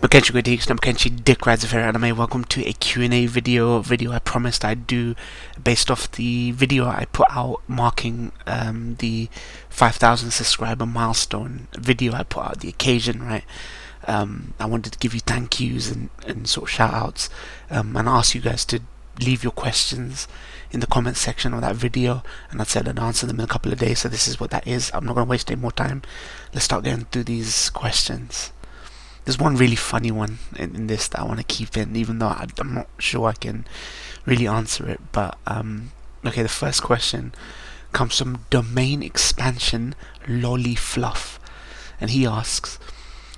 Kenshin critiques, I'm Kenshin Dick Rides of Fair Anime. Welcome to a Q&A video I promised I'd do based off the video I put out marking the 5,000 subscriber milestone video I put out, the occasion, right? I wanted to give you thank yous and sort of shout outs and ask you guys to leave your questions in the comment section of that video, and I said I'd answer them in a couple of days, so this is what that is. I'm not going to waste any more time. Let's start getting through these questions. There's one really funny one in this that I want to keep in, even though I'm not sure I can really answer it. But okay, the first question comes from Domain Expansion Lolly Fluff, and he asks,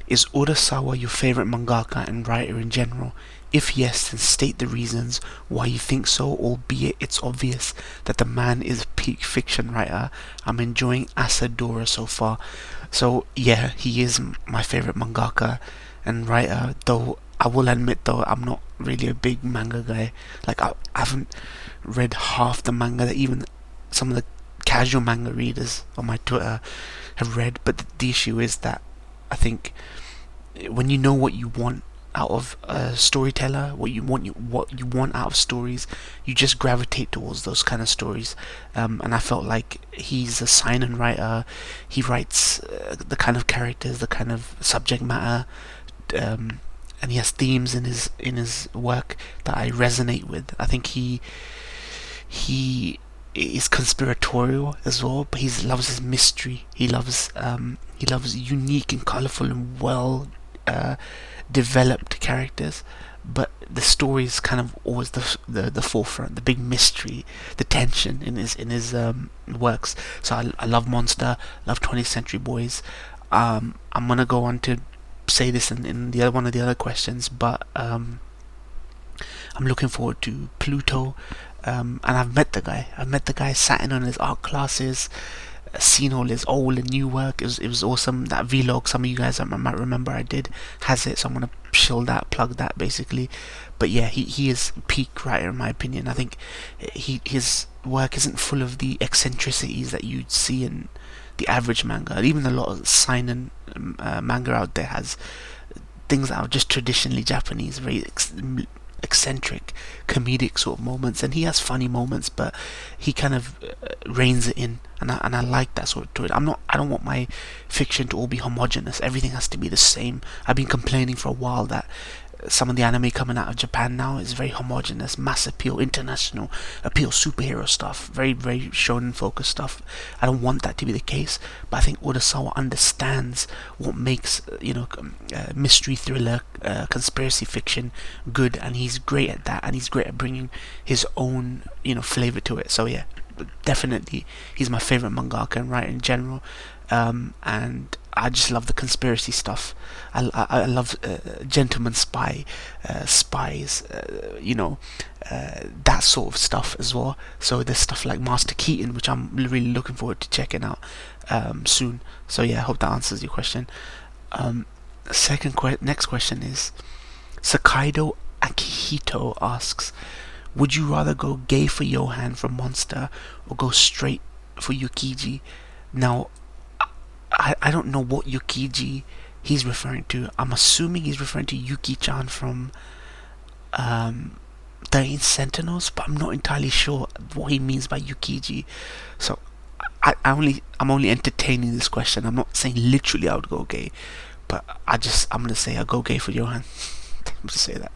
is Urasawa your favorite mangaka and writer in general? If yes, then state the reasons why you think so, albeit it's obvious that the man is a peak fiction writer. I'm enjoying Asadora so far. So yeah, he is my favorite mangaka and writer, though I will admit though I'm not really a big manga guy. Like I haven't read half the manga that even some of the casual manga readers on my Twitter have read. But the issue is that I think when you know what you want out of a storyteller, what you want out of stories, you just gravitate towards those kind of stories. And I felt like he's a seinen writer. He writes the kind of characters, the kind of subject matter, and he has themes in his work that I resonate with. I think he is conspiratorial as well, but he loves his mystery. He loves unique and colorful and well developed characters, but the story is kind of always the forefront, the big mystery, the tension in his works. So I love Monster, love 20th Century Boys. I'm gonna go on to say this in the other one of the other questions, but I'm looking forward to Pluto, and I've met the guy, sat in on his art classes, seen all his old and new work. It was awesome. That vlog, some of you guys might remember I did, has it, so I'm gonna plug that basically. But yeah, he is peak writer in my opinion. I think his work isn't full of the eccentricities that you'd see in the average manga. Even a lot of seinen manga out there has things that are just traditionally Japanese, very eccentric comedic sort of moments, and he has funny moments, but he kind of reins it in, and I like that sort of to it. I don't want my fiction to all be homogenous. Everything has to be the same. I've been complaining for a while that some of the anime coming out of Japan now is very homogenous, mass appeal, international appeal, superhero stuff, very very shonen focused stuff. I don't want that to be the case, but I think Urasawa understands what makes mystery thriller, conspiracy fiction good, and he's great at that, and he's great at bringing his own flavor to it. So yeah, definitely he's my favorite mangaka and writer in general. And I just love the conspiracy stuff. I love gentleman spies, that sort of stuff as well. So there's stuff like Master Keaton, which I'm really looking forward to checking out soon. So yeah, I hope that answers your question. Next question is Sakaido Akihito asks, would you rather go gay for Johan from Monster or go straight for Yukiji? Now, I don't know what Yukiji he's referring to. I'm assuming he's referring to Yuki-chan from 13 Sentinels, but I'm not entirely sure what he means by Yukiji. So I'm only entertaining this question. I'm not saying literally I would go gay, but I'm gonna say I'll go gay for Johan. I'm gonna say that.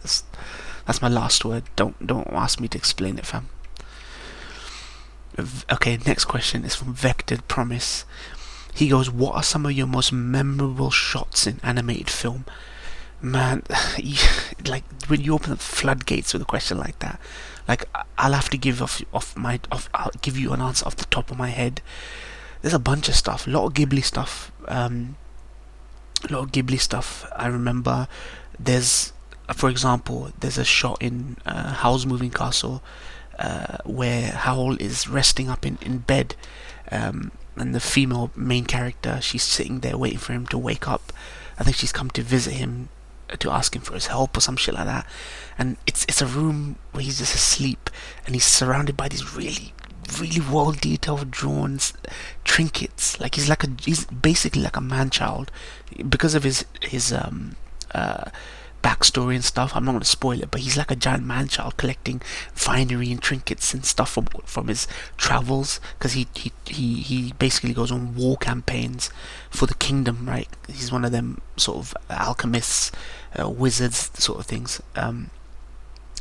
That's my last word. Don't ask me to explain it, fam. Okay, next question is from Vectored Promise. He goes, what are some of your most memorable shots in animated film? Man, like when you open the floodgates with a question like that, like I'll have to give I'll give you an answer off the top of my head. There's a bunch of stuff, a lot of Ghibli stuff. I remember there's, for example, there's a shot in Howl's Moving Castle where Howl is resting up in bed, and the female main character, she's sitting there waiting for him to wake up. I think she's come to visit him to ask him for his help or some shit like that, and it's a room where he's just asleep, and he's surrounded by these really really well detailed drawn trinkets. Like he's basically like a man child because of his backstory and stuff. I'm not going to spoil it, but he's like a giant man-child collecting finery and trinkets and stuff from his travels, because he basically goes on war campaigns for the kingdom, right? He's one of them sort of alchemists, wizards, sort of things.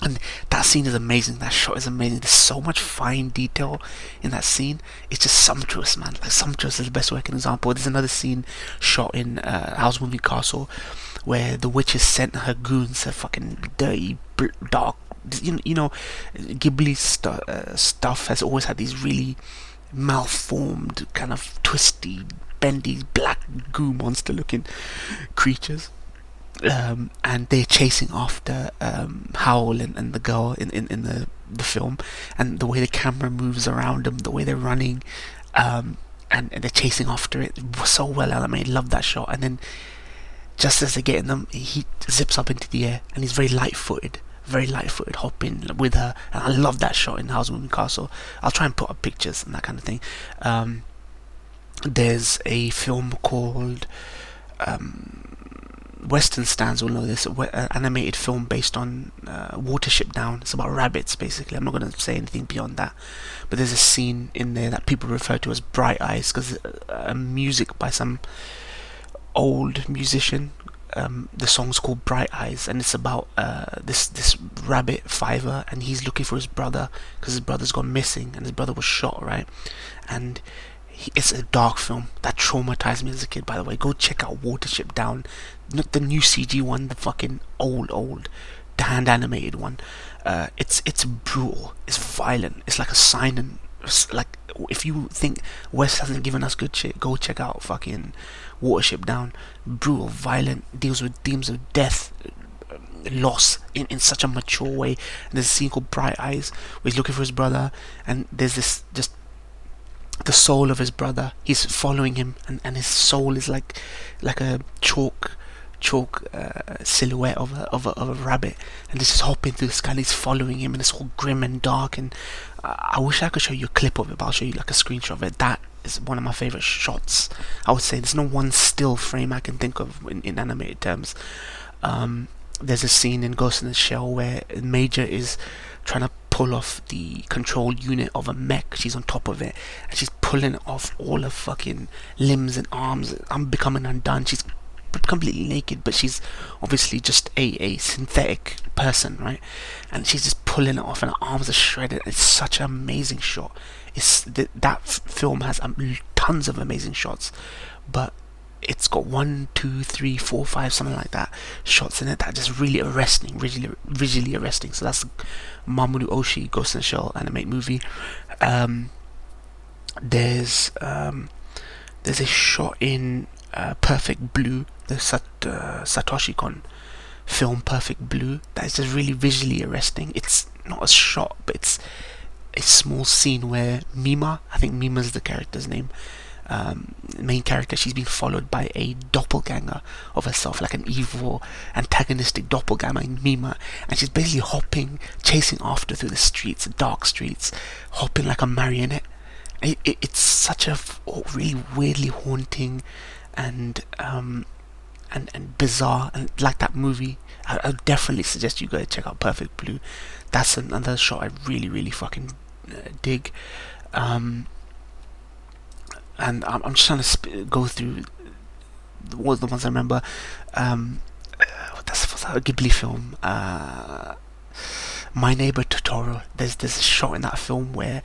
And that scene is amazing. That shot is amazing. There's so much fine detail in that scene. It's just sumptuous, man. Like, sumptuous is the best way I can example. There's another scene shot in Howl's Moving Castle where the witches sent her goons, her fucking dirty, dark. You know, Ghibli stuff has always had these really malformed, kind of twisty, bendy, black goo monster-looking creatures. And they're chasing after Howl and the girl in the film, and the way the camera moves around them, the way they're running, and they're chasing after it was so well animated. Love that shot. And then just as they're getting them, he zips up into the air, and he's very light-footed, hopping with her. And I love that shot in Howl's Moving Castle. I'll try and put up pictures and that kind of thing. There's a film called Western stands will know this, animated film based on Watership Down. It's about rabbits, basically. I'm not going to say anything beyond that, but there's a scene in there that people refer to as Bright Eyes, because music by some old musician. The song's called Bright Eyes, and it's about this rabbit Fiver, and he's looking for his brother because his brother's gone missing, and his brother was shot, right? And it's a dark film that traumatized me as a kid. By the way, go check out Watership Down, not the new CG one, the fucking old hand animated one. It's brutal, it's violent, it's like a sign. And like, if you think West hasn't given us good shit, go check out fucking Watership Down. Brutal, violent, deals with themes of death, loss in such a mature way. And there's a scene called Bright Eyes where he's looking for his brother, and there's this just the soul of his brother. He's following him, and his soul is like a chalk silhouette of a rabbit, and this is hopping through the sky, and he's following him, and it's all grim and dark. And I wish I could show you a clip of it, but I'll show you like a screenshot of it. That is one of my favorite shots. I would say there's no one still frame I can think of in animated terms. There's a scene in Ghost in the Shell where Major is trying to pull off the control unit of a mech. She's on top of it, and she's pulling off all her fucking limbs and arms. I'm becoming undone. She's completely naked, but she's obviously just a synthetic person, right? And she's just pulling it off, and her arms are shredded. It's such an amazing shot. That film has tons of amazing shots, but it's got 1, 2, 3, 4, 5, something like that shots in it that are just really arresting, visually arresting. So that's Mamoru Oshii Ghost in the Shell animate movie. There's a shot in Perfect Blue, the Satoshi Kon film Perfect Blue, that is just really visually arresting. It's not a shot, but it's a small scene where Mima, I think Mima's the character's name, main character, she's been followed by a doppelganger of herself, like an evil antagonistic doppelganger in Mima, and she's basically hopping, chasing after through the streets, dark streets, hopping like a marionette. It's such a really weirdly haunting and bizarre, and like that movie. I definitely suggest you go check out Perfect Blue. That's another shot I really fucking dig. And I'm just trying to go through all the ones I remember. That's a Ghibli film. My Neighbor Totoro. There's a shot in that film where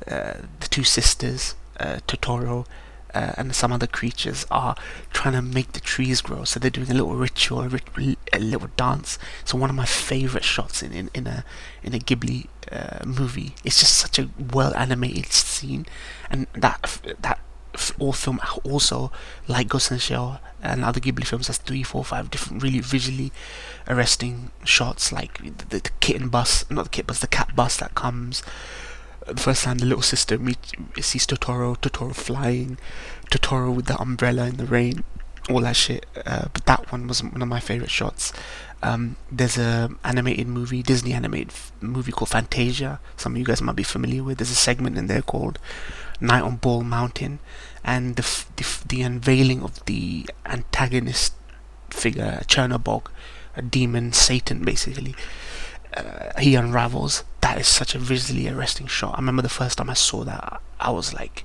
the two sisters, Totoro and some other creatures, are trying to make the trees grow. So they're doing a little ritual, a little dance. So one of my favorite shots in a Ghibli movie. It's just such a well animated scene, and that all film also, like Ghost in the Shell and other Ghibli films, has 3, 4, 5 different really visually arresting shots, like the kitten bus, not the kitten bus, the cat bus that comes. The first time the little sister sees Totoro flying, Totoro with the umbrella in the rain, all that shit. But that one was one of my favorite shots. There's a Disney animated movie called Fantasia. Some of you guys might be familiar with. There's a segment in there called Night on Ball Mountain, and the unveiling of the antagonist figure, a Chernobog, a demon, Satan, basically. He unravels. That is such a visually arresting shot. I remember the first time I saw that, I was like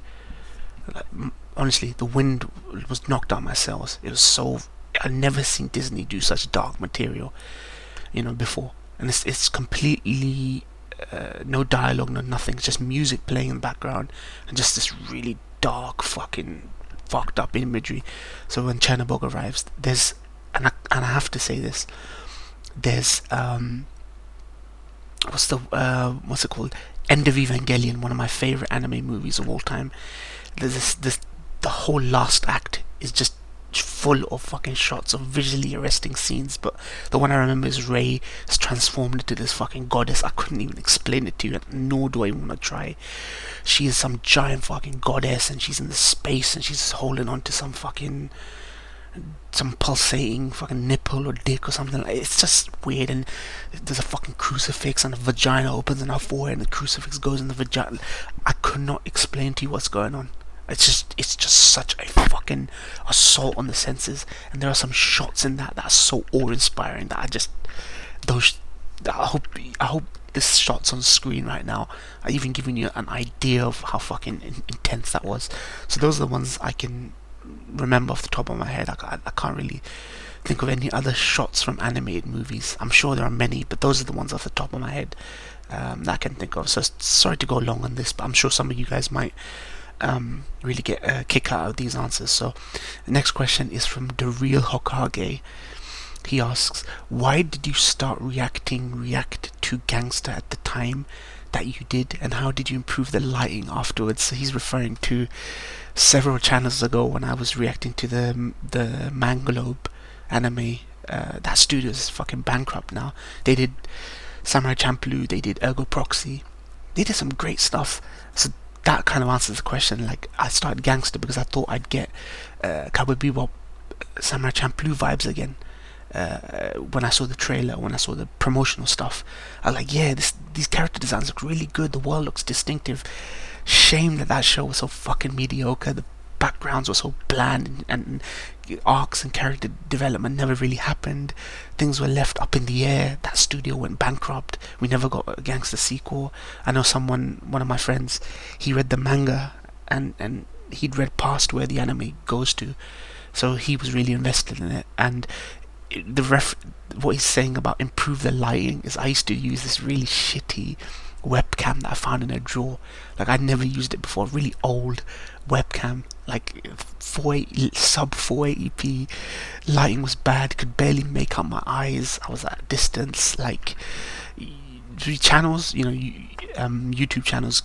honestly, the wind was knocked out my cells. It was so. I've never seen Disney do such dark material, before. And it's completely no dialogue, no nothing. It's just music playing in the background, and just this really dark, fucking fucked up imagery. So when Chernobog arrives, there's and I have to say this. There's what's it called? End of Evangelion, one of my favorite anime movies of all time. There's the whole last act is just full of fucking shots of visually arresting scenes, but the one I remember is Rey is transformed into this fucking goddess. I couldn't even explain it to you, nor do I want to try. She is some giant fucking goddess, and she's in the space, and she's holding on to some pulsating fucking nipple or dick or something. It's just weird. And there's a fucking crucifix, and a vagina opens in her forehead, and the crucifix goes in the vagina. I could not explain to you what's going on. It's just such a fucking assault on the senses. And there are some shots in that are so awe-inspiring that I hope this shot's on screen right now. I even giving you an idea of how fucking intense that was. So those are the ones I can remember off the top of my head. I can't really think of any other shots from animated movies. I'm sure there are many, but those are the ones off the top of my head that I can think of. So sorry to go long on this, but I'm sure some of you guys might really get a kick out of these answers. So the next question is from The Real Hokage. He asks, why did you start react to Gangsta at the time that you did, and how did you improve the lighting afterwards? So he's referring to several channels ago when I was reacting to the Mangalobe anime. That studio is fucking bankrupt now. They did Samurai Champloo, they did Ergo Proxy, they did some great stuff. So that kind of answers the question. Like, I started Gangster because I thought I'd get Cowboy Bebop, Samurai Champloo vibes again. When I saw the trailer, when I saw the promotional stuff, I was like, yeah, these character designs look really good, the world looks distinctive. Shame that show was so fucking mediocre. The backgrounds were so bland, and arcs and character development never really happened. Things were left up in the air. That studio went bankrupt. We never got a Gangster sequel. I know one of my friends, he read the manga and he'd read past where the anime goes to, so he was really invested in it. And what he's saying about improve the lighting is, I used to use this really shitty webcam that I found in a drawer. Like, I'd never used it before. Really old webcam, like sub 480p. Lighting was bad, could barely make out my eyes. I was at a distance. Like, channels, YouTube channels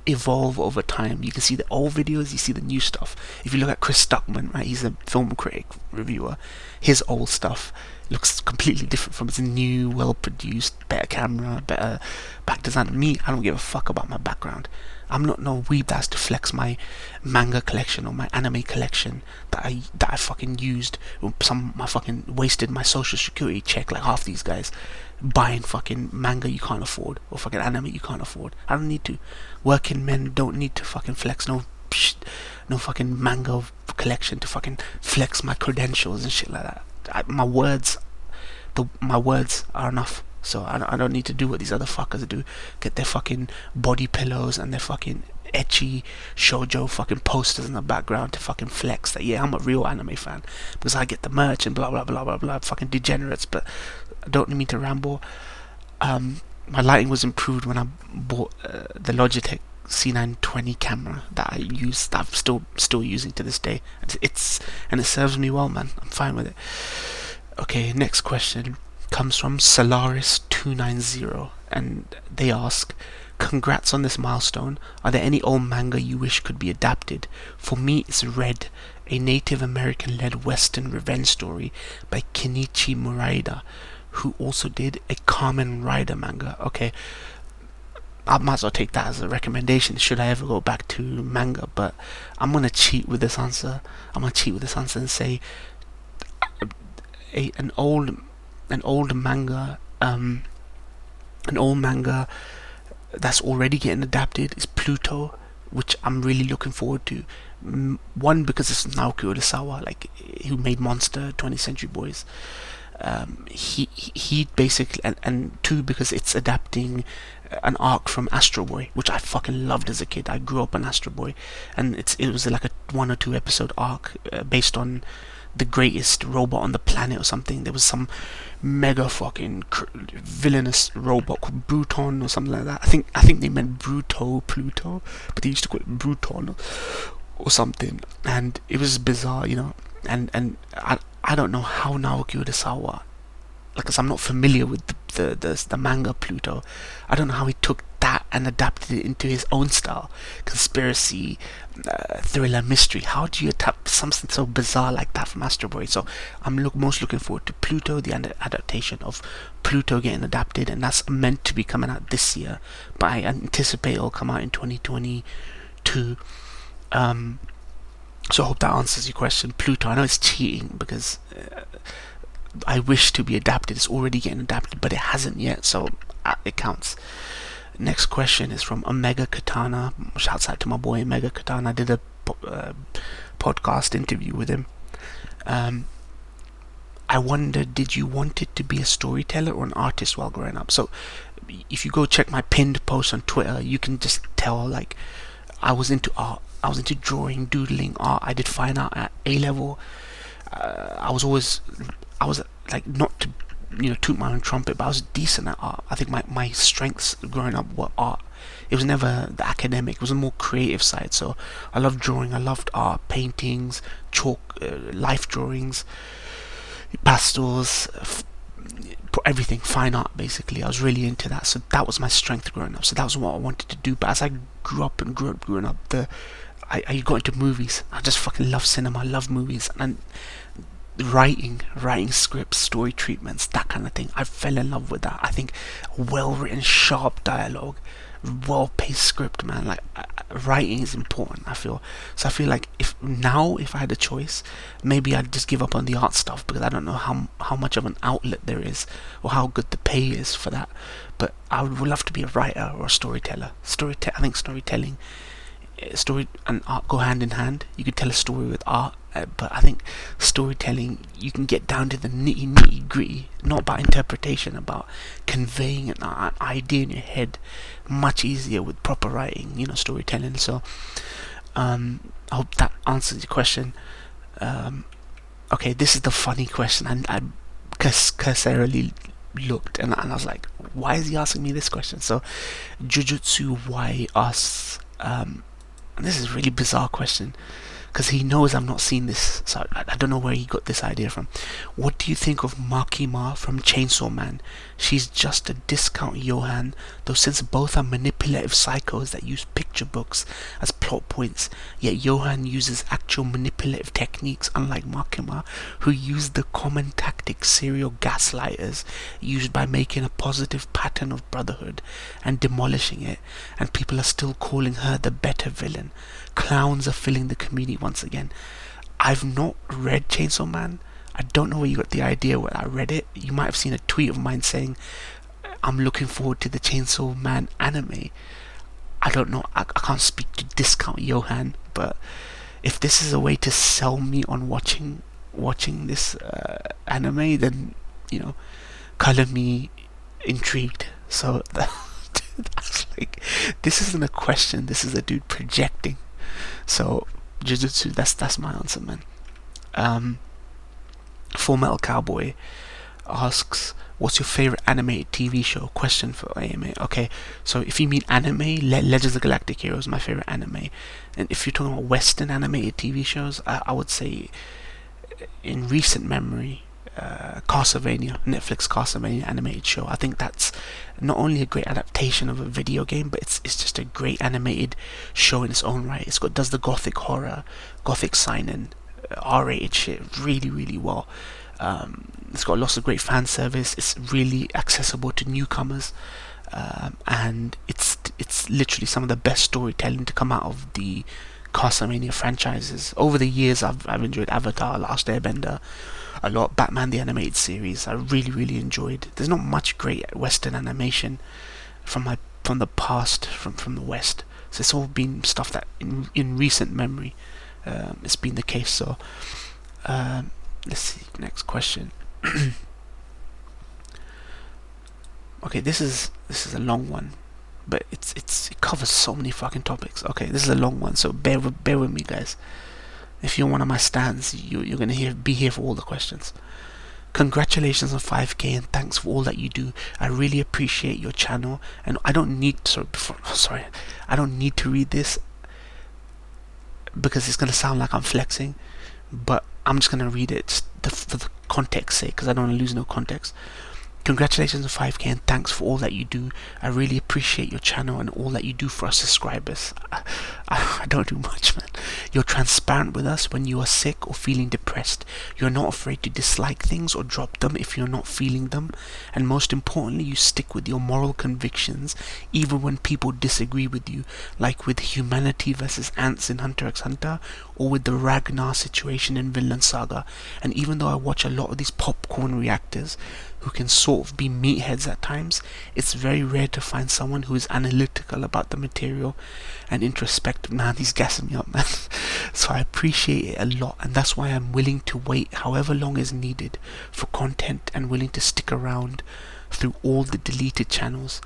evolve over time. You can see the old videos, you see the new stuff. If you look at Chris Stuckman, right, he's a film critic, reviewer. His old stuff looks completely different from his new, well-produced, better camera, better back design. Me, I don't give a fuck about my background. I'm not no weeb that has to flex my manga collection or my anime collection that I fucking used. I fucking wasted my social security check, like half these guys, buying fucking manga you can't afford or fucking anime you can't afford. I don't need to. Working men don't need to fucking flex no fucking manga collection to fucking flex my credentials and shit like that. My words are enough. So I don't need to do what these other fuckers do. Get their fucking body pillows and their fucking ecchi shoujo fucking posters in the background to fucking flex that, yeah, I'm a real anime fan because I get the merch and blah blah blah blah blah. Fucking degenerates. But I don't need me to ramble. My lighting was improved when I bought the Logitech C920 camera that I use, that I'm still using to this day. It serves me well, man. I'm fine with it. Okay, next question comes from Solaris290, and they ask, congrats on this milestone. Are there any old manga you wish could be adapted? For me, it's Red, a Native American-led Western revenge story by Kenichi Muraida, who also did a Kamen Rider manga. Okay, I might as well take that as a recommendation should I ever go back to manga, but I'm gonna cheat with this answer. And say an old manga that's already getting adapted is Pluto, which I'm really looking forward to. One, because it's Naoki Urasawa, like, who made Monster, 20th Century Boys. He basically, and two, because it's adapting an arc from Astro Boy, which I fucking loved as a kid. I grew up on Astro Boy, and it was like a 1 or 2 episode arc based on the greatest robot on the planet or something. There was some mega fucking villainous robot called Bruton or something like that. I think they meant Pluto, but they used to call it Bruton or something, and it was bizarre, you know. And I don't know how Naoki Urasawa, like, 'cause I'm not familiar with the manga Pluto. I don't know how he took that and adapted it into his own style, conspiracy, thriller, mystery. How do you adapt something so bizarre like that from Astro Boy? So I'm most looking forward to Pluto, the adaptation of Pluto getting adapted, and that's meant to be coming out this year, but I anticipate it'll come out in 2022. So I hope that answers your question. Pluto, I know it's cheating because I wish to be adapted. It's already getting adapted, but it hasn't yet, so it counts. Next question is from Omega Katana. Shouts out to my boy Omega Katana. I did a podcast interview with him. I wondered, did you want it to be a storyteller or an artist while growing up? So if you go check my pinned post on Twitter, you can just tell, like, I was into art. I was into drawing, doodling, art. I did fine art at A level. I was like, not to, you know, toot my own trumpet, but I was decent at art. I think my strengths growing up were art. It was never the academic. It was a more creative side. So I loved drawing. I loved art, paintings, chalk, life drawings, pastels, everything, fine art, basically. I was really into that. So that was my strength growing up. So that was what I wanted to do. But as I growing up, I got into movies. I just fucking love cinema. I love movies, and writing scripts, story treatments, that kind of thing. I fell in love with that. I think well-written, sharp dialogue, well-paced script, man. Like, writing is important, I feel. So I feel like if I had a choice, maybe I'd just give up on the art stuff, because I don't know how much of an outlet there is, or how good the pay is for that. But I would love to be a writer or a storyteller. I think storytelling, story and art go hand in hand. You could tell a story with art, but I think storytelling, you can get down to the nitty gritty, not about interpretation, about conveying an idea in your head much easier with proper writing, you know, storytelling. So I hope that answers your question. Okay, this is the funny question, and I cursorily looked, and I was like, why is he asking me this question? So Jujutsu Y asks, and this is a really bizarre question, because he knows I've not seen this, so I don't know where he got this idea from. What do you think of Makima from Chainsaw Man? She's just a discount Johan, though, since both are manipulative psychos that use picture books as plot points, yet Johan uses actual manipulative techniques, unlike Makima, who used the common tactic serial gaslighters used by making a positive pattern of brotherhood and demolishing it, and people are still calling her the better villain. Clowns are filling the community once again. I've not read Chainsaw Man. I don't know where you got the idea when I read it. You might have seen a tweet of mine saying I'm looking forward to the Chainsaw Man anime. I don't know. I can't speak to discount Johan, but if this is a way to sell me on watching this anime, then, you know, color me intrigued. So that's like, this isn't a question. This is a dude projecting. So Jujutsu, that's my answer, man. Full Metal Cowboy asks, what's your favorite animated TV show? Question for AMA. Okay, so if you mean anime, Legends of the Galactic Heroes is my favorite anime. And if you're talking about Western animated TV shows, I would say, in recent memory, Castlevania, Netflix Castlevania animated show. I think that's not only a great adaptation of a video game, but it's just a great animated show in its own right. Does the gothic horror, gothic sign-in, R-rated shit really, really well. It's got lots of great fan service. It's really accessible to newcomers, and it's literally some of the best storytelling to come out of the Castlevania franchises. Over the years, I've enjoyed Avatar, Last Airbender a lot, Batman the Animated Series. I really enjoyed. There's not much great Western animation from the past, from the West. So it's all been stuff that in recent memory, it's been the case. So let's see, next question. Okay, this is a long one, but it covers so many fucking topics. Okay, this is a long one, so bear with me, guys. If you're one of my stans, you're gonna be here for all the questions. Congratulations on 5K and thanks for all that you do. I really appreciate your channel, and I don't need I don't need to read this because it's gonna sound like I'm flexing, but I'm just gonna read it for the context sake, because I don't want to lose no context. Congratulations on 5K and thanks for all that you do. I really appreciate your channel and all that you do for us subscribers. I don't do much, man. You're transparent with us when you are sick or feeling depressed. You're not afraid to dislike things or drop them if you're not feeling them. And most importantly, you stick with your moral convictions even when people disagree with you, like with humanity versus ants in Hunter x Hunter, or with the Ragnar situation in Vinland Saga. And even though I watch a lot of these popcorn reactors who can sort of be meatheads at times, it's very rare to find someone who is analytical about the material and introspective. Man, he's gassing me up, man. So I appreciate it a lot, and that's why I'm willing to wait however long is needed for content and willing to stick around through all the deleted channels.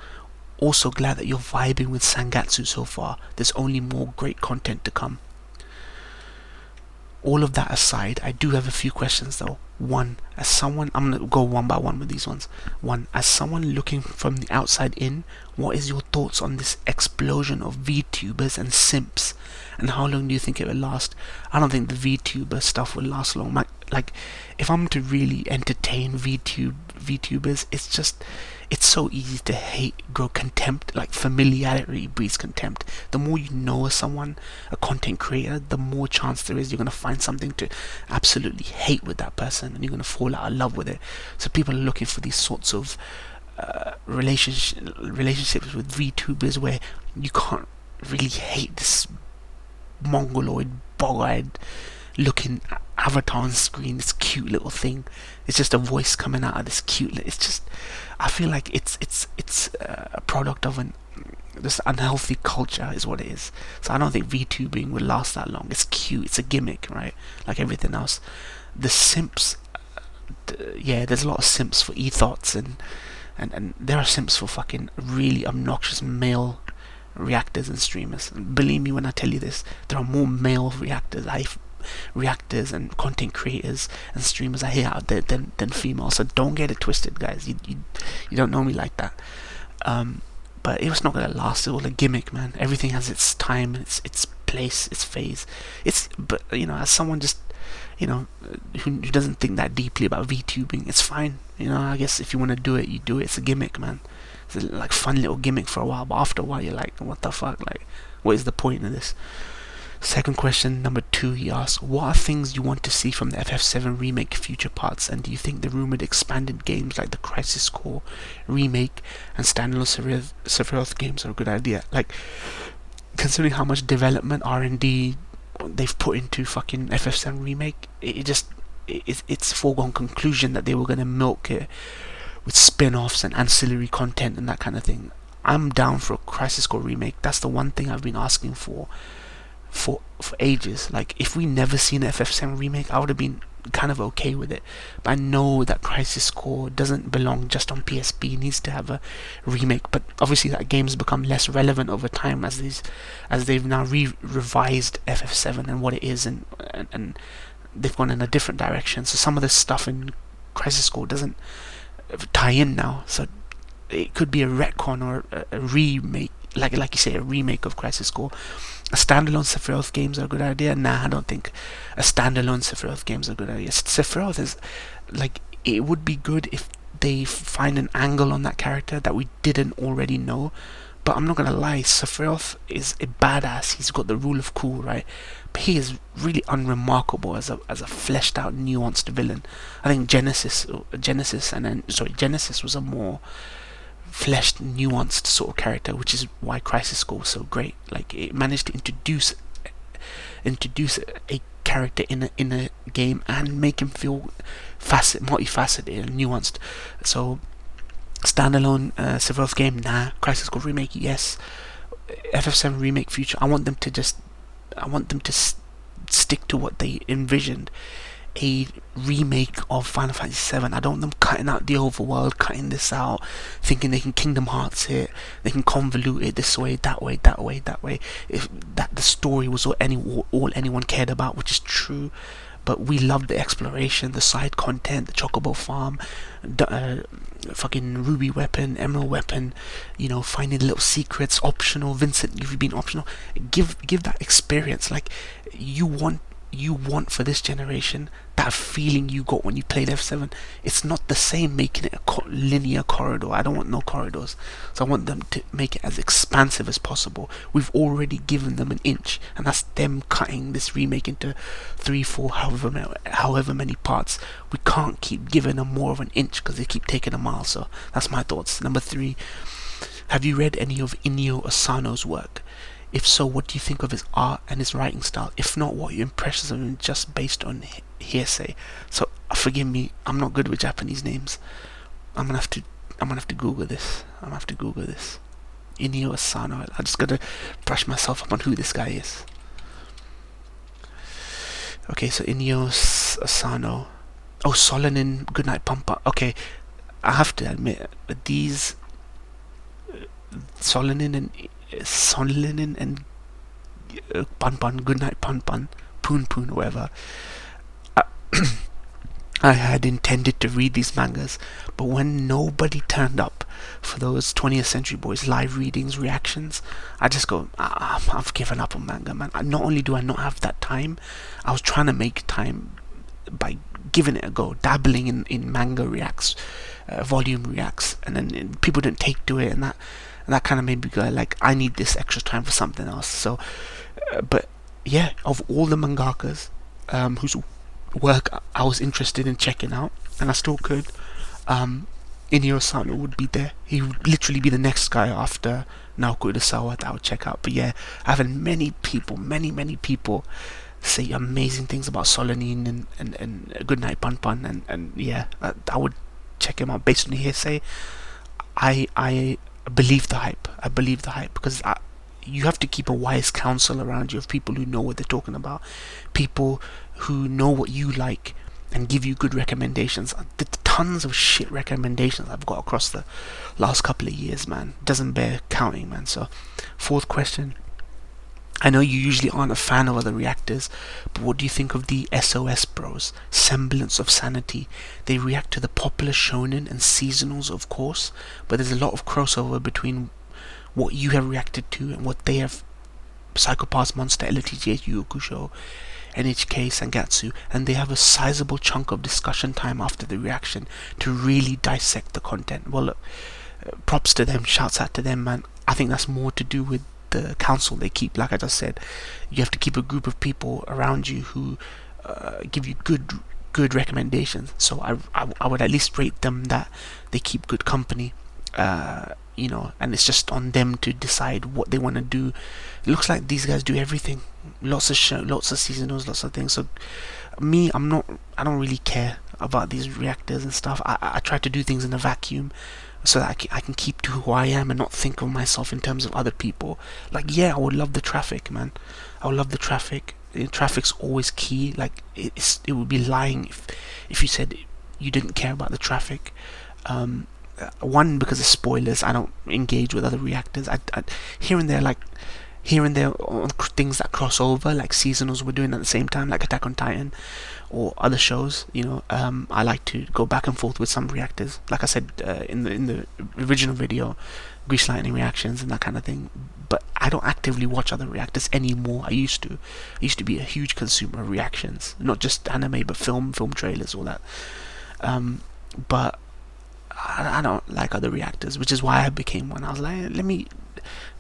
Also glad that you're vibing with Sangatsu so far. There's only more great content to come. All of that aside, I do have a few questions though. One, as someone, I'm going to go one by one with these ones. One, as someone looking from the outside in, what is your thoughts on this explosion of VTubers and simps, and how long do you think it will last? I don't think the VTuber stuff will last long. Like, if I'm to really entertain VTubers, it's so easy to hate, grow contempt. Like, familiarity breeds contempt. The more you know of someone, a content creator, the more chance there is you're going to find something to absolutely hate with that person, and you're going to fall out of love with it. So people are looking for these sorts of relationships with VTubers where you can't really hate this mongoloid, bog-eyed looking avatar on screen, this cute little thing. It's just a voice coming out of this cute it's just, I feel like it's a product of this unhealthy culture is what it is. So I don't think VTubing will last that long. It's cute, it's a gimmick, right? Like everything else. The simps, yeah, there's a lot of simps for e-thoughts, and there are simps for fucking really obnoxious male reactors and streamers. And believe me when I tell you this, there are more male reactors and content creators and streamers I hear out there than female. So don't get it twisted, guys. You don't know me like that. But it was not gonna last. It was a gimmick, man. Everything has its time, its place, its phase. But you know, as someone just, you know, who doesn't think that deeply about VTubing, it's fine. You know, I guess if you want to do it, you do it. It's a gimmick, man. It's a like fun little gimmick for a while, but after a while you're like, what the fuck? Like, what is the point of this? Second question, number 2, he asks, what are things you want to see from the FF7 remake future parts, and do you think the rumored expanded games like the Crisis Core remake and standalone Sephiroth games are a good idea? Like, considering how much development, R&D they've put into fucking FF7 remake, it's foregone conclusion that they were going to milk it with spin-offs and ancillary content and that kind of thing. I'm down for a Crisis Core remake. That's the one thing I've been asking for ages. Like, if we never seen an FF7 remake, I would have been kind of okay with it. But I know that Crisis Core doesn't belong just on PSP. It needs to have a remake. But obviously that game's become less relevant over time as they've now revised FF7 and what it is, and they've gone in a different direction. So some of the stuff in Crisis Core doesn't tie in now. So it could be a retcon or a remake, like you say, a remake of Crisis Core. A standalone Sephiroth games are a good idea. Nah, I don't think a standalone Sephiroth games are a good idea. Sephiroth is, like, it would be good if they find an angle on that character that we didn't already know. But I'm not gonna lie, Sephiroth is a badass. He's got the rule of cool, right? But he is really unremarkable as a fleshed out, nuanced villain. I think Genesis was a more fleshed, nuanced sort of character, which is why Crisis Core was so great. Like, it managed to introduce a character in a game and make him feel multifaceted and nuanced. So standalone Sephiroth game, nah. Crisis Core remake, yes. FF7 remake future, I want them to stick to what they envisioned, a remake of Final Fantasy VII. I don't want them cutting out the overworld, cutting this out, thinking they can Kingdom Hearts it, they can convolute it this way, that way, that way, that way. If that the story was all anyone cared about, which is true, but we loved the exploration, the side content, the Chocobo Farm, the fucking Ruby Weapon, Emerald Weapon, finding little secrets, optional. Vincent, you've been optional. Give that experience, like you want for this generation, that feeling you got when you played F7. It's not the same making it a linear corridor. I don't want no corridors, so I want them to make it as expansive as possible. We've already given them an inch, and that's them cutting this remake into 3, 4, however many parts. We can't keep giving them more of an inch because they keep taking a mile. So that's my thoughts. Number 3, have you read any of Inio Asano's work? If so, what do you think of his art and his writing style? If not, what are your impressions of him just based on hearsay? So forgive me, I'm not good with Japanese names. I'm gonna have to Google this. Inio Asano. I just gotta brush myself up on who this guy is. Okay, so Inio Asano. Oh, Solanin, Goodnight Pampa. Okay, I have to admit these Solanin and Pan, Goodnight Pan, Poon, whatever. I had intended to read these mangas, but when nobody turned up for those 20th Century Boys live readings, reactions, I just go, I've given up on manga, man. Not only do I not have that time, I was trying to make time by giving it a go, dabbling in manga reacts, volume reacts, and then people didn't take to it, and that kind of made me go like, I need this extra time for something else. So but yeah, of all the mangakas whose work I was interested in checking out, and I still could, Inio Asano would be there. He would literally be the next guy after Naoko Urasawa that I would check out. But yeah, I've had many people say amazing things about Solanin and Goodnight Pan, and yeah, I would check him out based on the hearsay. I believe the hype. Because you have to keep a wise counsel around you of people who know what they're talking about, people who know what you like and give you good recommendations. The tons of shit recommendations I've got across the last couple of years, man, doesn't bear counting, man. So 4th question, I know you usually aren't a fan of other reactors, but what do you think of the SOS Bros? Semblance of sanity. They react to the popular shonen and seasonals, of course, but there's a lot of crossover between what you have reacted to and what they have. Psychopaths, Monster, LTGH, Yu Yu Hakusho, NHK, Sangatsu, and they have a sizable chunk of discussion time after the reaction to really dissect the content. Well, look, props to them, shouts out to them, man. I think that's more to do with the counsel they keep. Like I just said, you have to keep a group of people around you who give you good recommendations. So I would at least rate them that they keep good company, and it's just on them to decide what they want to do. It looks like these guys do everything, lots of seasonals, lots of things. So me, I don't really care about these reactors and stuff. I try to do things in a vacuum so that I can keep to who I am and not think of myself in terms of other people. Like, yeah, I would love the traffic, man. I would love the traffic. Traffic's always key. Like, it would be lying if you said you didn't care about the traffic. One, because of spoilers, I don't engage with other reactors. I here and there on things that cross over, like seasonals we're doing at the same time, like Attack on Titan or other shows. I like to go back and forth with some reactors. Like I said in the original video, Grease Lightning reactions and that kind of thing. But I don't actively watch other reactors anymore. I used to be a huge consumer of reactions, not just anime but film trailers, all that. But I don't like other reactors, which is why I became one. I was like, let me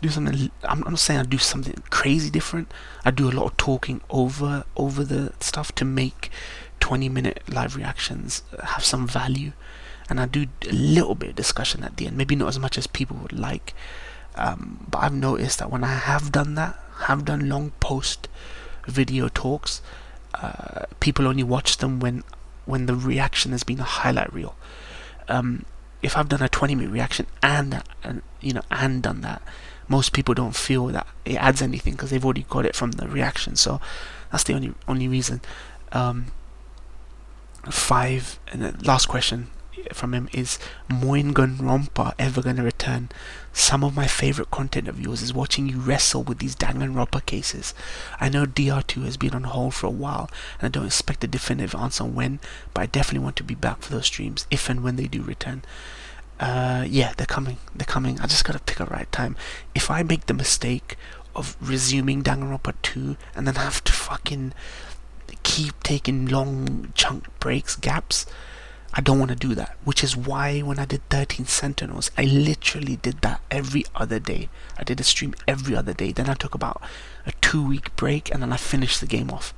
do something. I'm not saying I do something crazy different. I do a lot of talking over the stuff to make 20-minute live reactions have some value, and I do a little bit of discussion at the end. Maybe not as much as people would like, but I've noticed that when I have done long post video talks, people only watch them when the reaction has been a highlight reel. if I've done a 20-minute reaction and done that, most people don't feel that it adds anything because they've already got it from the reaction. So that's the only reason. 5, and the last question from him is, Moingun ever gonna return? Some of my favorite content of yours is watching you wrestle with these Danganronpa cases. I know DR2 has been on hold for a while, and I don't expect a definitive answer on when, but I definitely want to be back for those streams if and when they do return. Yeah, they're coming. I just gotta pick a right time. If I make the mistake of resuming Danganronpa 2 and then have to fucking keep taking long chunk breaks, gaps, I don't want to do that. Which is why when I did 13 Sentinels, I literally did that every other day. I did a stream every other day. Then I took about a 2-week break, and then I finished the game off.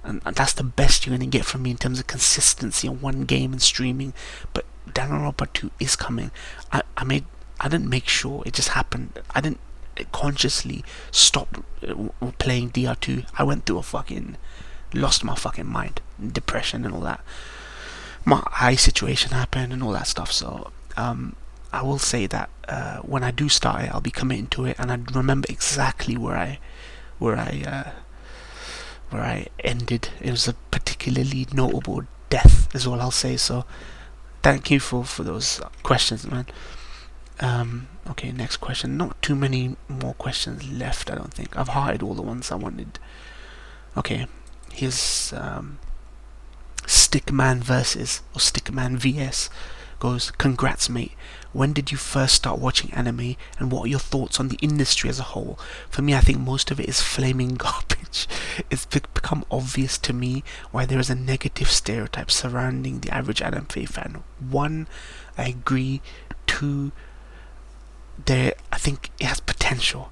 And that's the best you're going to get from me in terms of consistency on one game and streaming. But Danganronpa 2 is coming. I didn't make sure, it just happened. I didn't consciously stop playing DR2. I went through lost my fucking mind, depression and all that. My eye situation happened and all that stuff. So I will say that when I do start it, I'll be committing to it, and I remember exactly where I ended. It was a particularly notable death, is all I'll say. So thank you for those questions, man. Okay, next question. Not too many more questions left, I don't think. I've hearted all the ones I wanted. Okay, here's Stickman versus, or Stickman vs, goes, congrats mate, when did you first start watching anime, and what are your thoughts on the industry as a whole? For me, I think most of it is flaming garbage. It's become obvious to me why there is a negative stereotype surrounding the average anime fan. 1, I agree. 2, I think it has potential.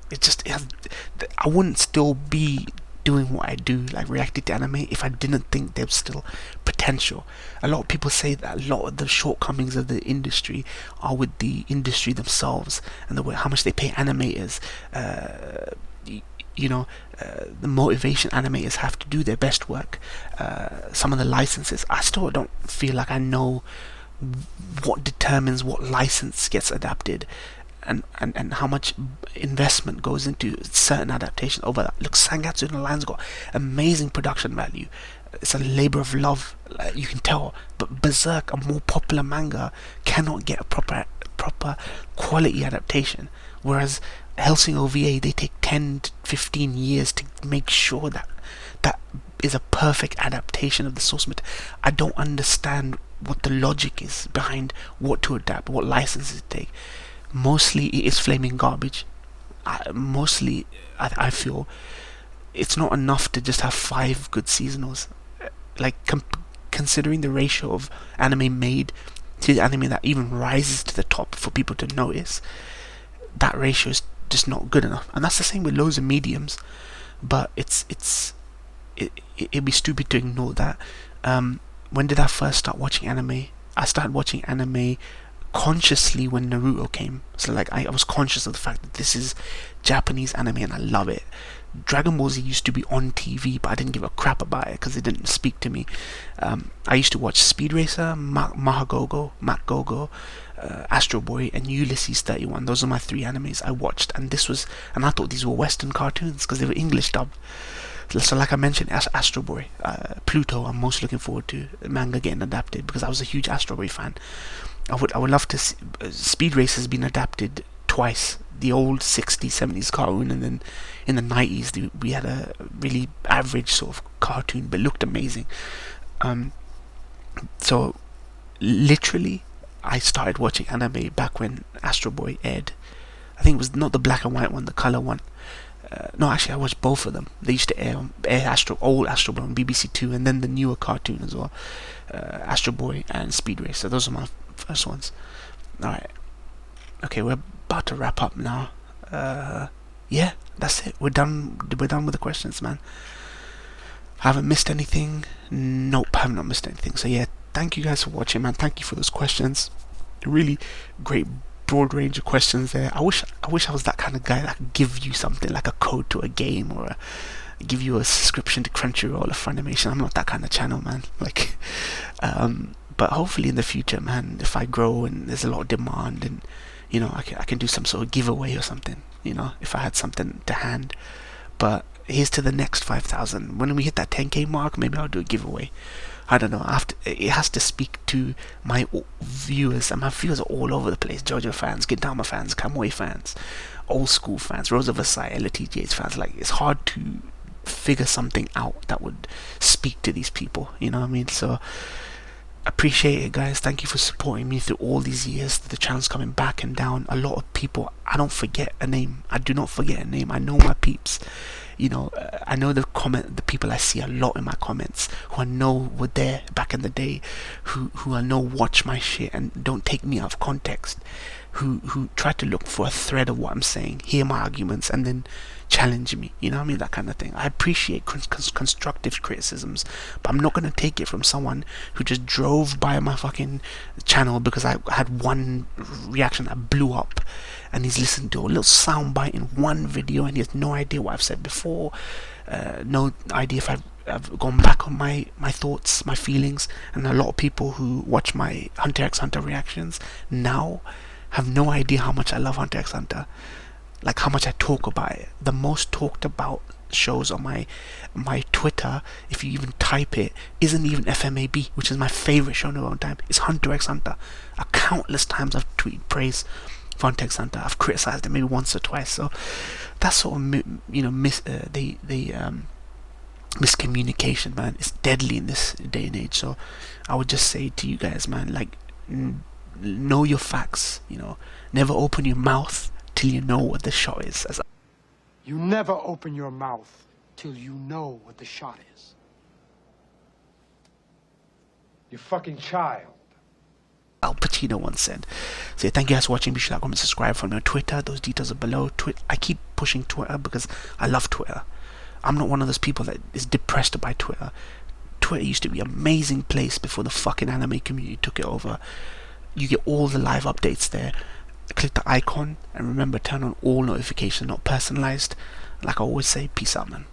I wouldn't still be doing what I do, like reacting to anime, if I didn't think there was still potential. A lot of people say that a lot of the shortcomings of the industry are with the industry themselves and how much they pay animators. The motivation animators have to do their best work. Some of the licenses, I still don't feel like I know what determines what license gets adapted. And how much investment goes into certain adaptation over that. Look, Sangatsu no Line's got amazing production value. It's a labor of love, you can tell. But Berserk, a more popular manga, cannot get a proper quality adaptation. Whereas Hellsing OVA, they take 10 to 15 years to make sure that is a perfect adaptation of the source material. I don't understand what the logic is behind what to adapt, what licenses to take. Mostly it is flaming garbage. I feel it's not enough to just have 5 good seasonals. Like considering the ratio of anime made to the anime that even rises to the top for people to notice, that ratio is just not good enough. And that's the same with loads of mediums. But it'd be stupid to ignore that. When did I first start watching anime? I started watching anime consciously when Naruto came. So like I was conscious of the fact that this is Japanese anime and I love it. Dragon Ball Z used to be on TV, but I didn't give a crap about it because it didn't speak to me. I used to watch Speed Racer, Mahagogo, Mac-Gogo, Astro Boy, and Ulysses 31. Those are my 3 animes I watched, and I thought these were Western cartoons because they were English dubbed. So like I mentioned, Astro Boy, Pluto, I'm most looking forward to manga getting adapted because I was a huge Astro Boy fan. I would love to see, Speed Racer has been adapted twice. The old 60s, 70s cartoon, and then in the 90s we had a really average sort of cartoon but looked amazing. So literally I started watching anime back when Astro Boy aired. I think it was not the black and white one, the color one. No, actually I watched both of them. They used to air old Astro Boy on BBC Two, and then the newer cartoon as well, Astro Boy and Speed Racer. Those are my first ones. Alright, okay, we're about to wrap up now. Yeah, that's it. We're done with the questions, man. I haven't missed anything. Nope, I have not missed anything. So yeah, thank you guys for watching, man. Thank you for those questions. Really great broad range of questions there. I wish I was that kind of guy that could give you something like a code to a game or give you a subscription to Crunchyroll or Funimation. I'm not that kind of channel, man. Like, But hopefully in the future, man, if I grow and there's a lot of demand, and you know, I can do some sort of giveaway or something, you know, if I had something to hand. But here's to the next 5,000. When we hit that 10k mark, maybe I'll do a giveaway. I don't know. It has to speak to my viewers, and my viewers are all over the place. JoJo fans, Gintama fans, Kamui fans, old school fans, Rosa Versailles, LTJ's fans. Like, it's hard to figure something out that would speak to these people. You know what I mean? So appreciate it, guys. Thank you for supporting me through all these years. The channel's coming back and down. A lot of people, I don't forget a name. I do not forget a name. I know my peeps. You know, I know the people I see a lot in my comments, who I know were there back in the day, who I know watch my shit and don't take me out of context, who try to look for a thread of what I'm saying, hear my arguments, and then challenge me. You know what I mean? That kind of thing. I appreciate constructive criticisms, but I'm not going to take it from someone who just drove by my fucking channel because I had one reaction that blew up, and he's listened to a little soundbite in one video, and he has no idea what I've said before, no idea if I've gone back on my thoughts, my feelings. And a lot of people who watch my Hunter x Hunter reactions now have no idea how much I love Hunter x Hunter, like how much I talk about it. The most talked about shows on my Twitter, if you even type it, isn't even FMAB, which is my favorite show in a long time. It's Hunter x Hunter. Countless times I've tweeted praise for Hunter x Hunter. I've criticized it maybe once or twice. So that's sort of miscommunication, man. It's deadly in this day and age. So I would just say to you guys, man, like, know your facts. You know, never open your mouth till you know what the shot is. You never open your mouth till you know what the shot is. You fucking child. Al Pacino once said. So yeah, thank you guys for watching. Be sure to like, comment, subscribe. Follow me on Twitter. Those details are below. I keep pushing Twitter because I love Twitter. I'm not one of those people that is depressed by Twitter. Twitter used to be an amazing place before the fucking anime community took it over. You get all the live updates there. Click the icon, and remember, turn on all notifications, not personalized. Like I always say, peace out, man.